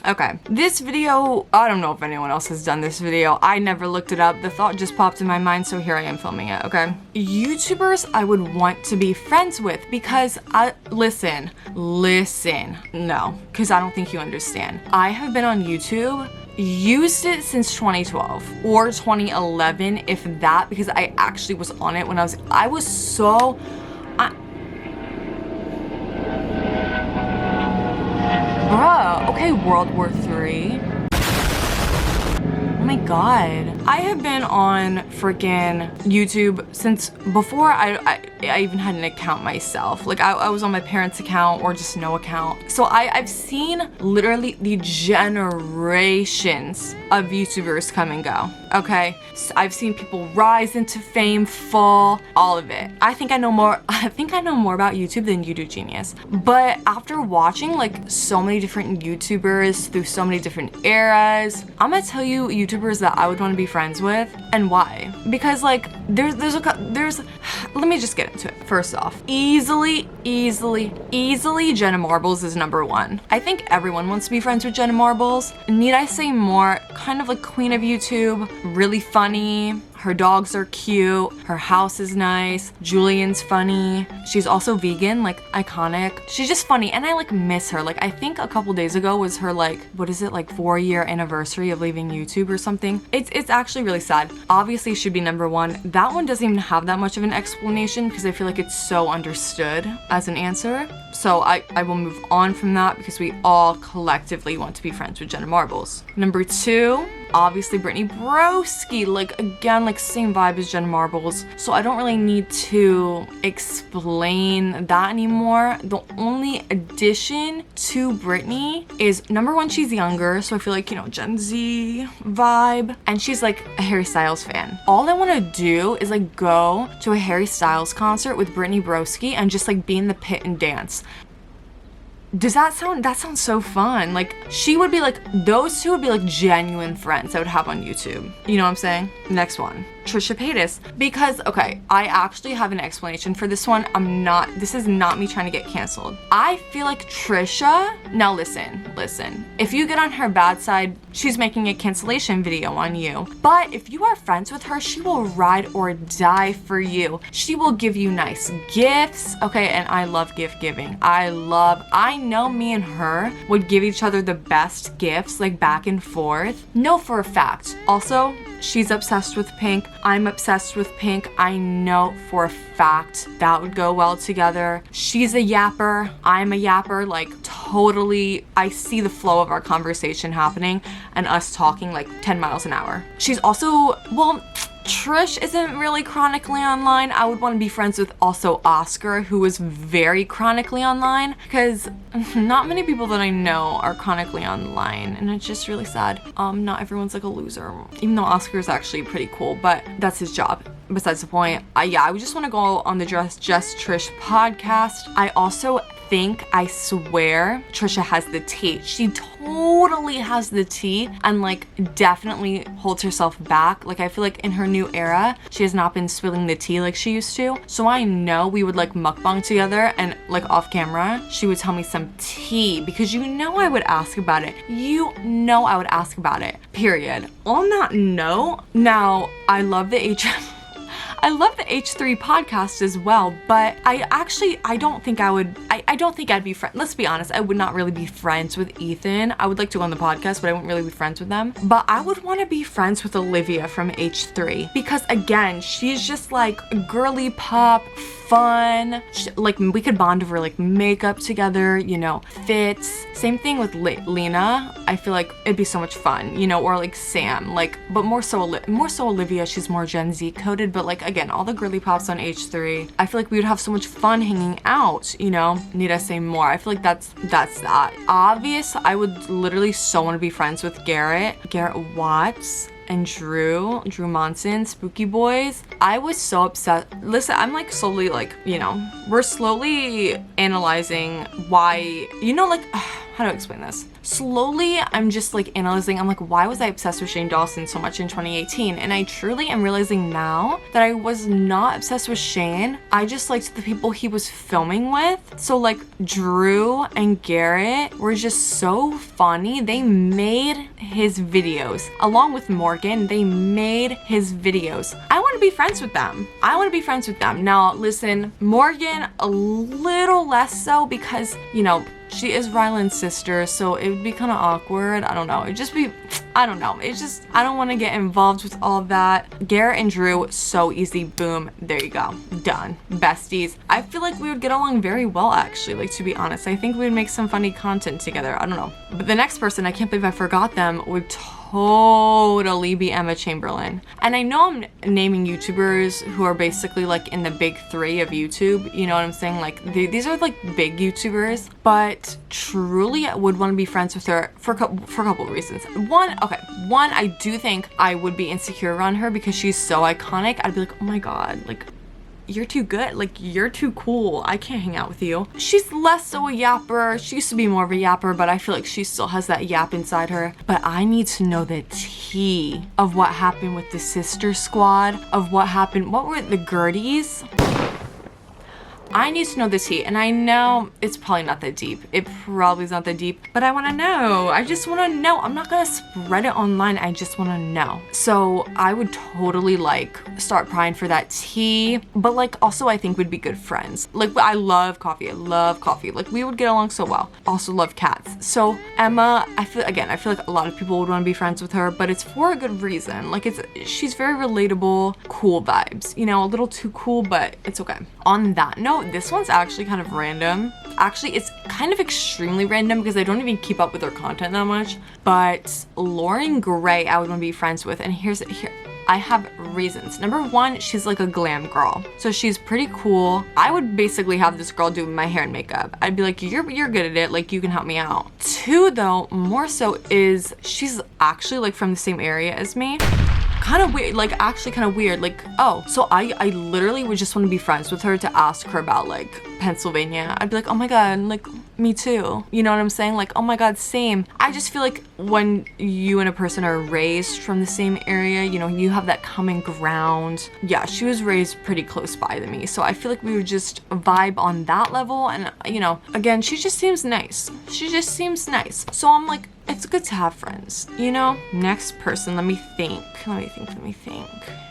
Okay, this video, I don't know if anyone else has done this video. I never looked it up. The thought just popped in my mind, so here I am filming it, okay? YouTubers I would want to be friends with because listen, no, because I don't think you understand. I have been on YouTube, used it since 2012 or 2011, if that, because I actually was on it when I was so, bruh, okay, World War III. Oh my god. I have been on freaking YouTube since before I even had an account myself. Like I was on my parents' account or just no account. So I've seen literally the generations of YouTubers come and go, okay? So I've seen people rise into fame, fall, all of it. I think I know more about YouTube than you do, genius. But after watching like so many different YouTubers through so many different eras, I'm gonna tell you YouTubers that I would want to be friends with and why. Because like there's let me just get into it. First off, easily Jenna Marbles is #1. I think everyone wants to be friends with Jenna Marbles. Need I say more? Kind of like queen of YouTube, really funny. Her dogs are cute. Her house is nice. Julian's funny. She's also vegan, like iconic. She's just funny and I like miss her. Like I think a couple days ago was her like, what is it, like 4-year anniversary of leaving YouTube or something. It's actually really sad. Obviously it should be #1. That one doesn't even have that much of an explanation because I feel like it's so understood as an answer. So I will move on from that because we all collectively want to be friends with Jenna Marbles. #2, obviously Brittany Broski. Like again, like same vibe as Jenna Marbles. So I don't really need to explain that anymore. The only addition to Brittany is #1, she's younger. So I feel like, you know, Gen Z vibe. And she's like a Harry Styles fan. All I want to do is like go to a Harry Styles concert with Brittany Broski and just like be in the pit and dance. Does that sounds so fun. Like she would be like, those two would be like genuine friends I would have on YouTube. You know what I'm saying? Next one, Trisha Paytas. Because, okay, I actually have an explanation for this one. This is not me trying to get canceled. I feel like Trisha, now listen. If you get on her bad side, she's making a cancellation video on you. But if you are friends with her, she will ride or die for you. She will give you nice gifts, okay? And I love gift giving. I know me and her would give each other the best gifts, like back and forth. No, for a fact. Also, she's obsessed with pink. I'm obsessed with pink. I know for a fact that would go well together. She's a yapper. I'm a yapper. Like totally, I see the flow of our conversation happening and us talking like 10 miles an hour. She's also, well, Trish isn't really chronically online. I would want to be friends with also Oscar, who is very chronically online, because not many people that I know are chronically online, and it's just really sad. Not everyone's like a loser, even though Oscar is actually pretty cool, but that's his job. Besides the point, I would just want to go on the Just Trish podcast. I also think, I swear, Trisha has the tea. She totally has the tea and like definitely holds herself back. Like I feel like in her new era, she has not been spilling the tea like she used to. So I know we would like mukbang together and like off camera, she would tell me some tea because you know I would ask about it. You know I would ask about it, period. On that note, now I love the H3 podcast as well, but I don't think I'd be friends. Let's be honest, I would not really be friends with Ethan. I would like to go on the podcast, but I wouldn't really be friends with them. But I would want to be friends with Olivia from H3 because again, she's just like girly pop, fun. Like we could bond over like makeup together, you know, fits. Same thing with Lena. I feel like it'd be so much fun, you know, or like Sam, like, but more so Olivia. She's more Gen Z coded, but like again, all the girly pops on H3. I feel like we would have so much fun hanging out, you know. Need I say more? I feel like that's that. Obvious, I would literally so want to be friends with Garrett Watts and Drew Monson, Spooky Boys. I was so upset. Listen, I'm like slowly like, you know, we're slowly analyzing why, you know, like how do I explain this? Slowly, I'm just like analyzing. I'm like, why was I obsessed with Shane Dawson so much in 2018? And I truly am realizing now that I was not obsessed with Shane. I just liked the people he was filming with. So like Drew and Garrett were just so funny. They made his videos. Along with Morgan, they made his videos. I want to be friends with them. I want to be friends with them. Now, listen, Morgan, a little less so because, you know, she is Ryland's sister, so it would be kind of awkward. I don't know. It'd just be, I don't know. It's just, I don't want to get involved with all of that. Garrett and Drew, so easy. Boom. There you go. Done. Besties. I feel like we would get along very well, actually, like, to be honest. I think we would make some funny content together. I don't know. But the next person, I can't believe I forgot them, would totally be Emma Chamberlain. And I know I'm naming YouTubers who are basically like in the big three of YouTube, you know what I'm saying? Like these are like big YouTubers, but truly I would want to be friends with her for a couple of reasons. One, I do think I would be insecure around her because she's so iconic. I'd be like, oh my god, like, you're too good, like, you're too cool, I can't hang out with you. She's less so a yapper. She used to be more of a yapper, but I feel like she still has that yap inside her. But I need to know the tea of what happened with the sister squad, of what happened, what were the Gerties? I need to know the tea, and I know it's probably not that deep. It probably is not that deep, but I want to know. I just want to know. I'm not gonna spread it online. I just want to know. So I would totally like start prying for that tea, but like also I think we'd be good friends. Like I love coffee. I love coffee. Like we would get along so well. Also love cats. So Emma, I feel like a lot of people would want to be friends with her, but it's for a good reason. Like she's very relatable, cool vibes. You know, a little too cool, but it's okay. On that note, this one's actually kind of random. Actually, it's kind of extremely random because I don't even keep up with her content that much. But Lauren Gray, I would want to be friends with, and here. I have reasons. Number one, she's like a glam girl. So she's pretty cool. I would basically have this girl do my hair and makeup. I'd be like, you're good at it. Like, you can help me out. Two, though, more so is she's actually like from the same area as me. Kind of weird, like actually kind of weird, like, oh, so I literally would just want to be friends with her to ask her about like Pennsylvania. I'd be like, oh my god, like me too, you know what I'm saying? Like, oh my god, same. I just feel like when you and a person are raised from the same area, you know, you have that common ground. Yeah, she was raised pretty close by to me, so I feel like we would just vibe on that level. And you know, again, she just seems nice. So I'm like, it's good to have friends, you know? Next person, let me think.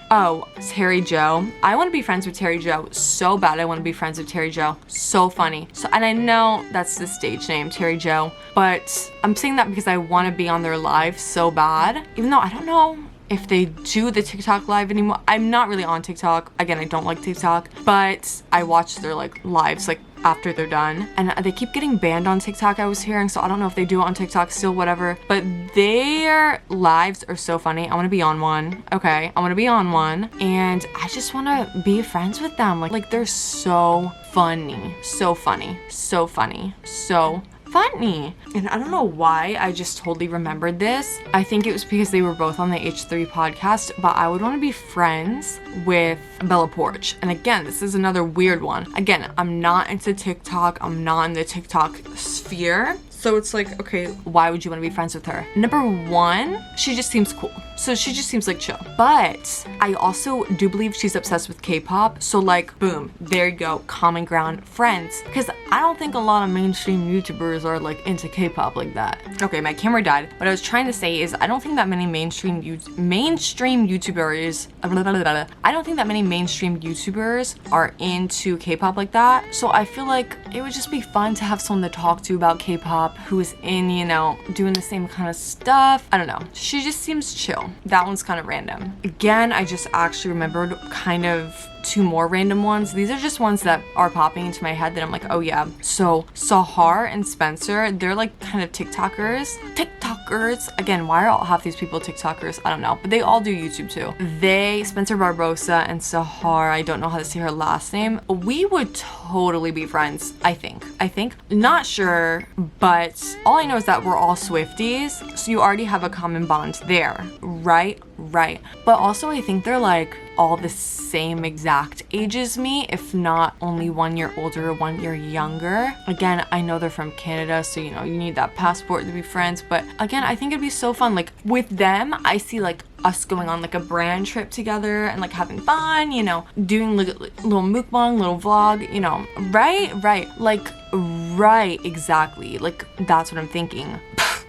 Oh, Terry Joe. I want to be friends with Terry Joe so bad. I want to be friends with Terry Joe. So funny. So, and I know that's the stage name, Terry Joe, but I'm saying that because I want to be on their live so bad, even though I don't know if they do the TikTok live anymore. I'm not really on TikTok. Again, I don't like TikTok, but I watch their like lives like after they're done, and they keep getting banned on TikTok, I was hearing, so I don't know if they do it on TikTok still, whatever, but their lives are so funny. I want to be on one. Okay, I want to be on one, and I just want to be friends with them. Like they're so funny. And I don't know why I just totally remembered this. I think it was because they were both on the H3 podcast, but I would want to be friends with Bella Poarch. And again, this is another weird one. Again, I'm not into TikTok. I'm not in the TikTok sphere. So it's like, okay, why would you want to be friends with her? Number one, she just seems cool. So she just seems like chill. But I also do believe she's obsessed with K-pop. So like, boom, there you go, common ground, friends. Because I don't think a lot of mainstream YouTubers are like into K-pop like that. Okay, my camera died. What I was trying to say is I don't think that many mainstream YouTubers, I don't think that many mainstream YouTubers are into K-pop like that. So I feel like it would just be fun to have someone to talk to about K-pop who is in, you know, doing the same kind of stuff. I don't know. She just seems chill. That one's kind of random. Again, I just actually remembered kind of two more random ones. These are just ones that are popping into my head that I'm like, oh yeah. So Sahar and Spencer, they're like kind of TikTokers. TikTokers. Again, why are all half these people TikTokers? I don't know, but they all do YouTube too. Spencer Barbosa and Sahar, I don't know how to say her last name. We would totally be friends, I think. Not sure, but all I know is that we're all Swifties, so you already have a common bond there, right? Right. But also I think they're like all the same exact age as me, if not only 1 year older, 1 year younger. Again, I know they're from Canada, so you know, you need that passport to be friends. But again, I think it'd be so fun. Like with them, I see like us going on like a brand trip together and like having fun, you know, doing like little mukbang, little vlog, you know, right, exactly. Like that's what I'm thinking.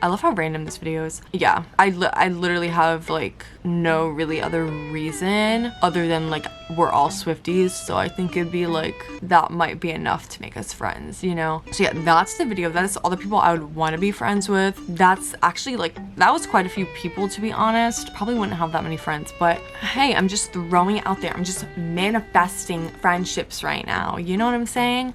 I love how random this video is. Yeah, I literally have like no really other reason other than like we're all Swifties, so I think it'd be like that might be enough to make us friends, you know? So yeah, that's the video. That is all the people I would want to be friends with. That's actually like, that was quite a few people, to be honest. Probably wouldn't have that many friends, but hey, I'm just throwing it out there. I'm just manifesting friendships right now, you know what I'm saying?